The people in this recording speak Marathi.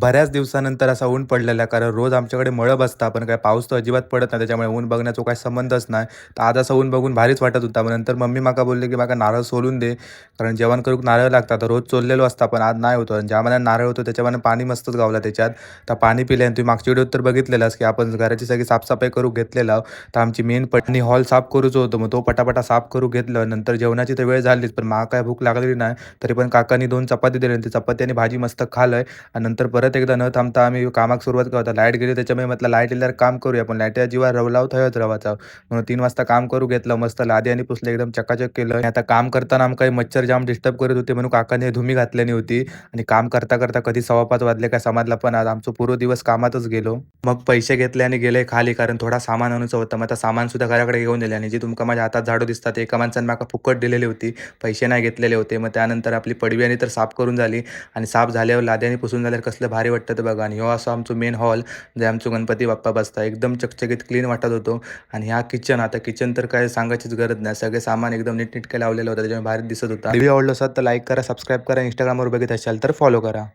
बऱ्याच दिवसानंतर असा ऊन पडलेला आहे, कारण रोज आमच्याकडे मळं बसतात, पण काय पाऊस तर अजिबात पडत नाही. त्याच्यामुळे ऊन बघण्याचा काही संबंधच नाही. तर आज असं ऊन बघून भारीच वाटत होता. मग नंतर मम्मी माका बोलली, की "माका नारळ सोलून दे, कारण जेवण करूक नारळ लागतात." तर रोज चोललेलो असता, पण आज नाही होतं. आणि ज्यामध्ये नारळ होतो त्याच्यामध्ये पाणी मस्तच गावला त्याच्यात. तर पाणी पिले आणि तुम्ही मागच्या व्हिडिओत तर बघितलेलास, की आपण घराची सगळी साफसफाई करू घेतलेला. तर आमची मेन पटणी हॉल साफ करूच होतो. मग तो पटापटा साफ करू घेतलं. नंतर जेवणाची तर वेळ झालीच, पण मला काय भूक लागलेली नाही. तरी पण काकांनी 2 चपाती दिल्या आणि ती चपाती आणि भाजी मस्त खाल्लं. आणि नंतर परत एकदा न थांबता आम्ही कामाक सुरुवात केली. होता लाईट गेली त्याच्यामुळे म्हटलं लाईट इल्यावर काम करूया. पण लाईटच्या जीवावर रवलाव थंयच रवाचा. म्हणून 3 वाजता काम करू घेतलं. मस्त लादी आणि पुसलं एकदम चकाचक केलं. आणि आता काम करताना आमका हे मच्छर जाम डिस्टर्ब करत होते म्हणून काकाने धुमी घातल्यानी होती. आणि काम करता कधी 5:15 वाजले काय समजलं पण आज आमचा पूर्ण दिवस कामातच गेलो. मग पैसे घेतले आणि गेले खाली, कारण थोडा सामान आणायचं होतं. मग आता सामान सुद्धा घराकडे घेऊन दिले आणि जी तुमका माझ्या हातात झाडू दिसतात एका माणसाने माका फुकट दिलेली होती. पैसे नाही घेतलेले होते. मग त्यानंतर आपली पडवी तर साफ करून झाली. आणि साफ झाल्यावर लाद्याने पुसून झाल्यावर कसलं भारी वाटतं ते बघा. आणि ह्यो असं आमचं मेन हॉल जे आमचं गणपती बाप्पा बसता एकदम चकचकीत क्लीन वाटत होतो. आणि ह्या किचन, आता किचन तर काय सांगायचीच गरज नाही. सगळे सामान एकदम नीटनेटके लावलेलं होतं, त्याच्यामुळे भारी दिसत होता. व्हिडिओ आवडला असेल तर लाईक करा, सबस्क्राईब करा. इंस्टाग्रामवर बघित असाल तर फॉलो करा.